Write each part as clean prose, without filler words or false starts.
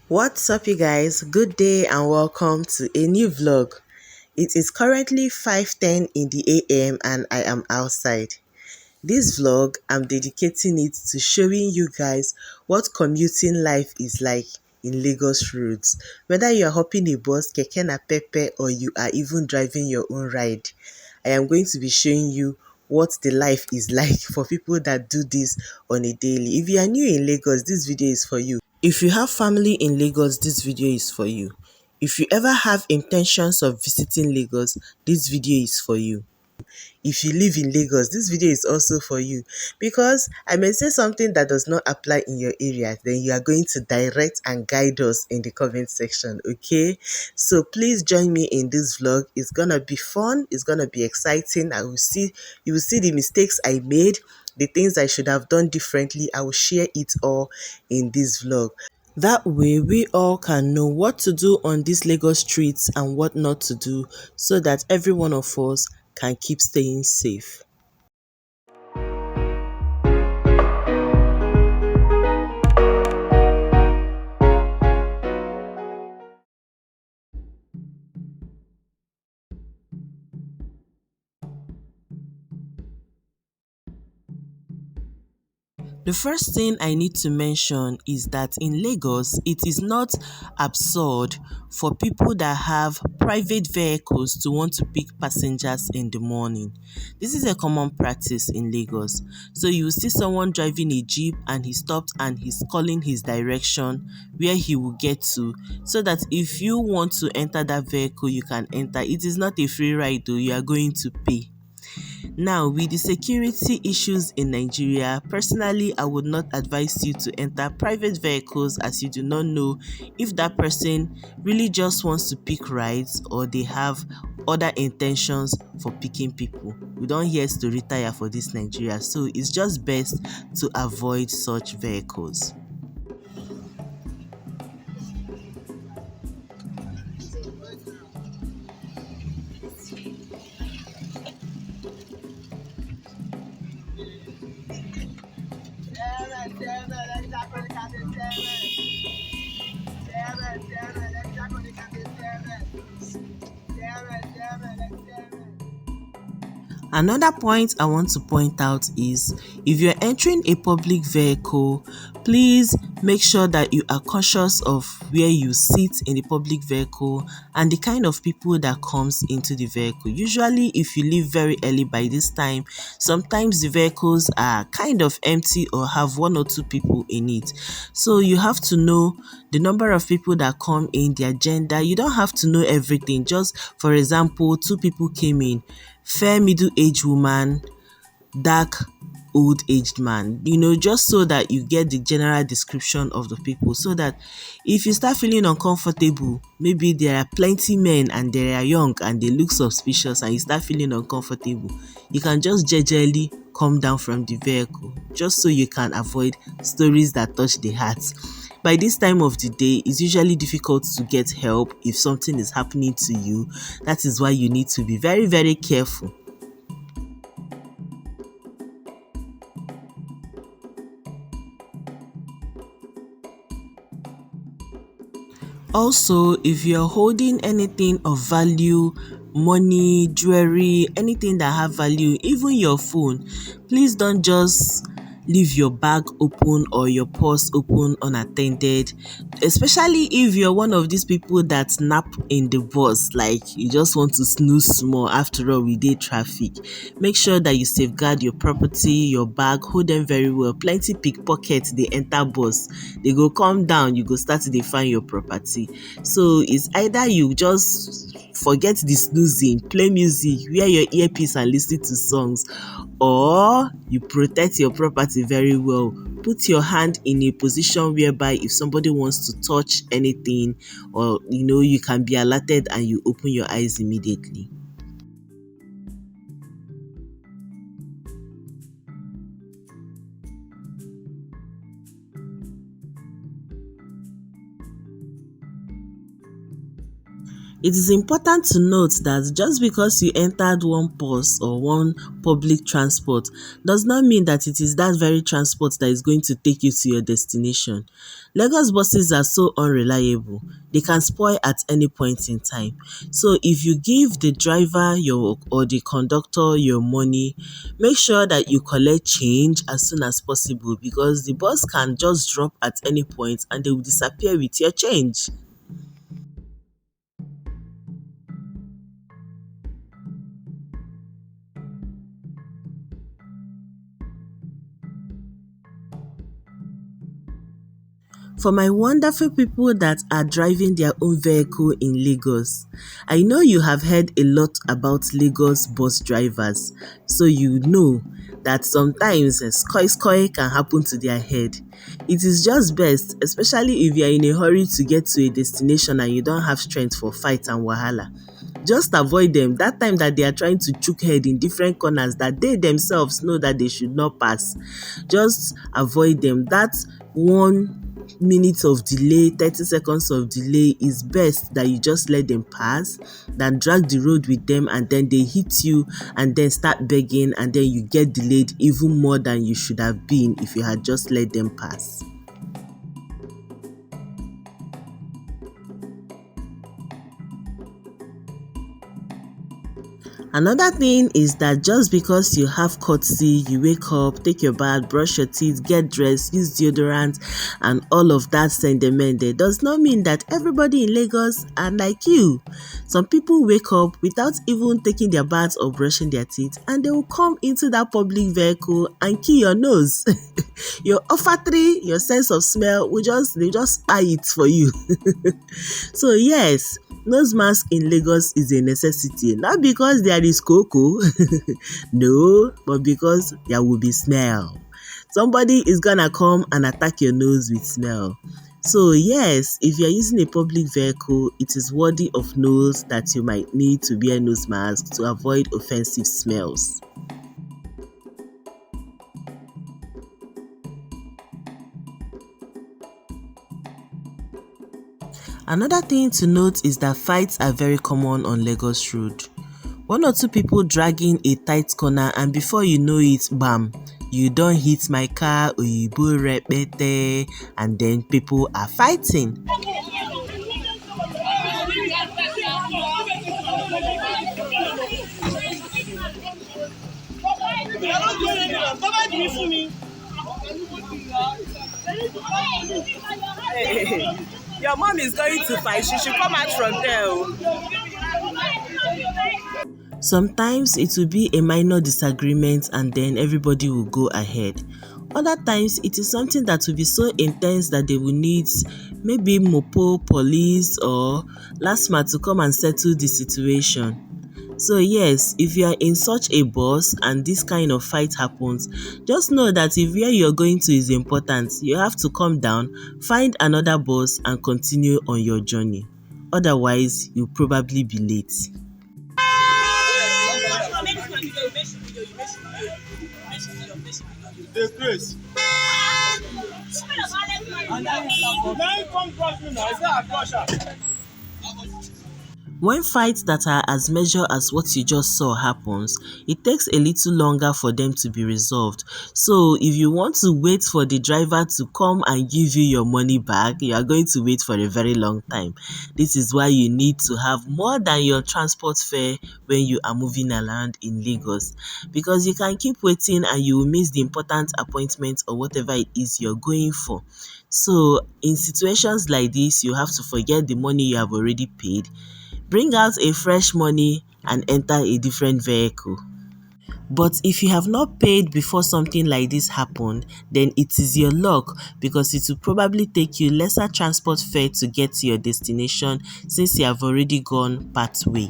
What's up, you guys? Good day and welcome to a new vlog. It is currently 5:10 in the AM and I am outside. This vlog, I'm dedicating it to showing you guys what commuting life is like in Lagos roads. Whether you are hopping a bus, keke napepe, or you are even driving your own ride, I am going to be showing you what the life is like for people that do this on a daily. If you are new in Lagos, this video is for you. If you have family in Lagos, this video is for you. If you ever have intentions of visiting Lagos, this video is for you. If you live in Lagos, this video is also for you, because I may say something that does not apply in your area, then you are going to direct and guide us in the comment section, okay? So please join me in this vlog. It's gonna be fun, it's gonna be exciting. You will see the mistakes I made, the things I should have done differently. I will share it all in this vlog. That way, we all can know what to do on these Lagos streets and what not to do, so that every one of us can keep staying safe. The first thing I need to mention is that in Lagos, it is not absurd for people that have private vehicles to want to pick passengers in the morning. This is a common practice in Lagos. So you will see someone driving a jeep and he stopped and he's calling his direction where he will get to, so that if you want to enter that vehicle, you can enter. It is not a free ride though, you are going to pay. Now, with the security issues in Nigeria, personally, I would not advise you to enter private vehicles, as you do not know if that person really just wants to pick rides or they have other intentions for picking people. We don't hear story tire for this Nigeria, so it's just best to avoid such vehicles. Another point I want to point out is, if you're entering a public vehicle, please make sure that you are conscious of where you sit in the public vehicle and the kind of people that comes into the vehicle. Usually, if you leave very early by this time, sometimes the vehicles are kind of empty or have one or two people in it. So you have to know the number of people that come in, their gender. You don't have to know everything. Just for example, two people came in, fair middle-aged woman, dark old-aged man, just so that you get the general description of the people, so that if you start feeling uncomfortable, maybe there are plenty men and they are young and they look suspicious and you start feeling uncomfortable, you can just gingerly come down from the vehicle, just so you can avoid stories that touch the heart. By this time of the day, it's usually difficult to get help if something is happening to you. That is why you need to be very, very careful. Also, if you're holding anything of value, money, jewelry, anything that have value, even your phone, please don't just leave your bag open or your purse open unattended, especially if you're one of these people that nap in the bus, like you just want to snooze small. After all, we dey traffic. Make sure that you safeguard your property, your bag, hold them very well. Plenty pickpockets dey enter bus, they go come down, you go start to dey find your property. So it's either you just forget the snoozing, play music, wear your earpiece and listen to songs, or you protect your property very well. Put your hand in a position whereby if somebody wants to touch anything, or you can be alerted and you open your eyes immediately. It is important to note that just because you entered one bus or one public transport does not mean that it is that very transport that is going to take you to your destination. Lagos buses are so unreliable, they can spoil at any point in time. So if you give the driver your or the conductor your money, make sure that you collect change as soon as possible, because the bus can just drop at any point and they will disappear with your change. For my wonderful people that are driving their own vehicle in Lagos, I know you have heard a lot about Lagos bus drivers, so you know that sometimes skoi can happen to their head. It is just best, especially if you are in a hurry to get to a destination and you don't have strength for fight and wahala. Just avoid them that time that they are trying to chook head in different corners that they themselves know that they should not pass. Just avoid them. That 1 minute of delay, 30 seconds of delay is best that you just let them pass than drag the road with them and then they hit you and then start begging and then you get delayed even more than you should have been if you had just let them pass. Another thing is that just because you have courtesy, you wake up, take your bath, brush your teeth, get dressed, use deodorant, and all of that sentiment there does not mean that everybody in Lagos are like you. Some people wake up without even taking their bath or brushing their teeth, and they will come into that public vehicle and kill your nose. Your olfactory, your sense of smell they just spy it for you. So yes, nose mask in Lagos is a necessity, not because there is cocoa, no, but because there will be smell. Somebody is gonna come and attack your nose with smell. So yes, if you are using a public vehicle, it is worthy of note that you might need to wear nose mask to avoid offensive smells. Another thing to note is that fights are very common on Lagos Road. One or two people dragging a tight corner and before you know it, bam, you don't hit my car, oyibo repete, and then people are fighting. Hey, your mom is going to fight, she should come out from there. Sometimes it will be a minor disagreement and then everybody will go ahead. Other times it is something that will be so intense that they will need maybe mopo, police or LASTMA to come and settle the situation. So yes, if you are in such a bus and this kind of fight happens, just know that if where you're going to is important, you have to come down, find another bus and continue on your journey. Otherwise, you'll probably be late. When fights that are as major as what you just saw happens, it takes a little longer for them to be resolved. So if you want to wait for the driver to come and give you your money back, you are going to wait for a very long time. This is why you need to have more than your transport fare when you are moving around in Lagos, because you can keep waiting and you will miss the important appointment or whatever it is you're going for. So in situations like this, you have to forget the money you have already paid, bring out a fresh money and enter a different vehicle. But if you have not paid before something like this happened, then it is your luck, because it will probably take you lesser transport fare to get to your destination since you have already gone part way.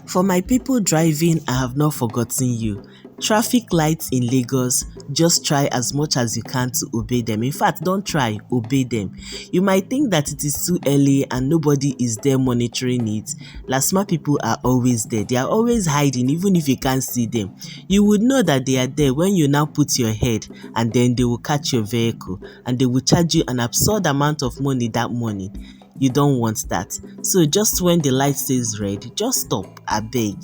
For my people driving, I have not forgotten you. Traffic lights in Lagos just try as much as you can to obey them. In fact, don't try, obey them. You might think that it is too early and nobody is there monitoring it. Lasma people are always there. They are always hiding even if you can't see them. You would know that they are there when you now put your head, and then they will catch your vehicle and they will charge you an absurd amount of money that morning. You don't want that. So just when the light says red, just stop, I beg.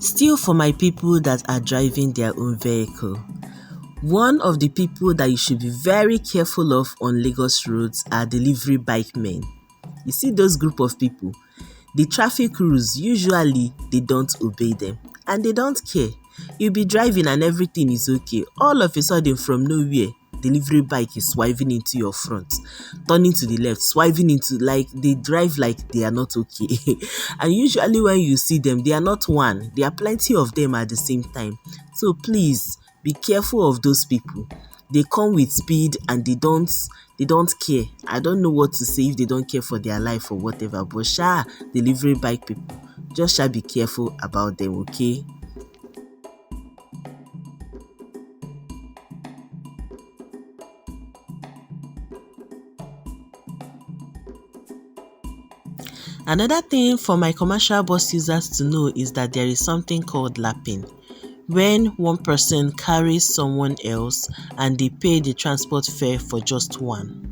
Still, for my people that are driving their own vehicle, one of the people that you should be very careful of on Lagos roads are delivery bike men. You see those group of people, the traffic rules, usually they don't obey them and they don't care. You'll be driving and everything is okay. All of a sudden, from nowhere, delivery bike is swerving into your front, turning to the left, swerving into, like, they drive like they are not okay. And usually when you see them, they are not one. There are plenty of them at the same time. So please be careful of those people. They come with speed and they don't care. I don't know what to say if they don't care for their life or whatever, but delivery bike people, just be careful about them, okay? Another thing for my commercial bus users to know is that there is something called lapping. When one person carries someone else and they pay the transport fare for just one.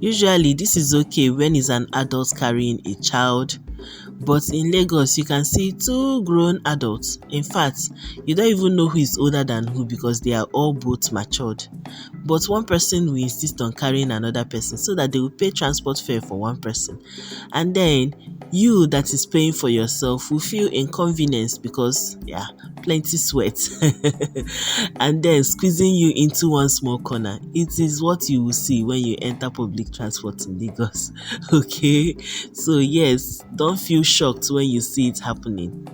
Usually this is okay when it's an adult carrying a child, but in Lagos you can see two grown adults. In fact, you don't even know who is older than who because they are all both matured. But one person will insist on carrying another person so that they will pay transport fare for one person. And then you that is paying for yourself will feel inconvenienced because plenty sweat and then squeezing you into one small corner. It is what you will see when you enter public transport in Lagos. Okay, so yes, don't feel shocked when you see it happening.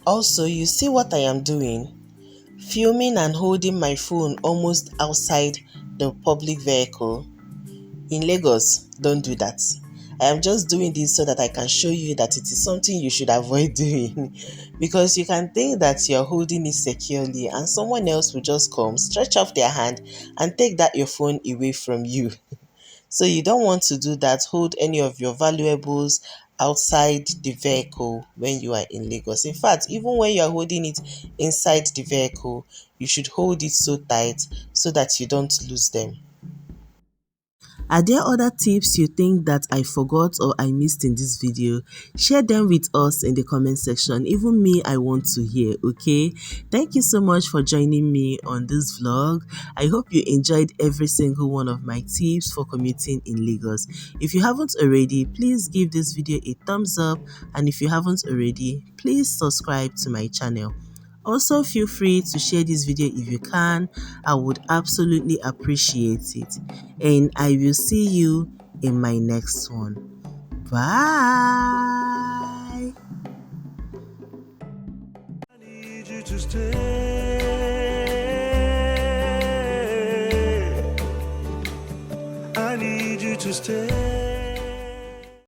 Also, you see what I am doing? Filming and holding my phone almost outside the public vehicle. In Lagos, don't do that. I am just doing this so that I can show you that it is something you should avoid doing. Because you can think that you're holding it securely and someone else will just come, stretch off their hand and take that your phone away from you. So you don't want to do that. Hold any of your valuables outside the vehicle when you are in Lagos. In fact, even when you are holding it inside the vehicle, you should hold it so tight so that you don't lose them. Are there other tips you think that I forgot or I missed in this video? Share them with us in the comment section. Even me, I want to hear, okay? Thank you so much for joining me on this vlog. I hope you enjoyed every single one of my tips for commuting in Lagos. If you haven't already, please give this video a thumbs up, and if you haven't already, please subscribe to my channel. Also, feel free to share this video if you can. I would absolutely appreciate it. And I will see you in my next one. Bye.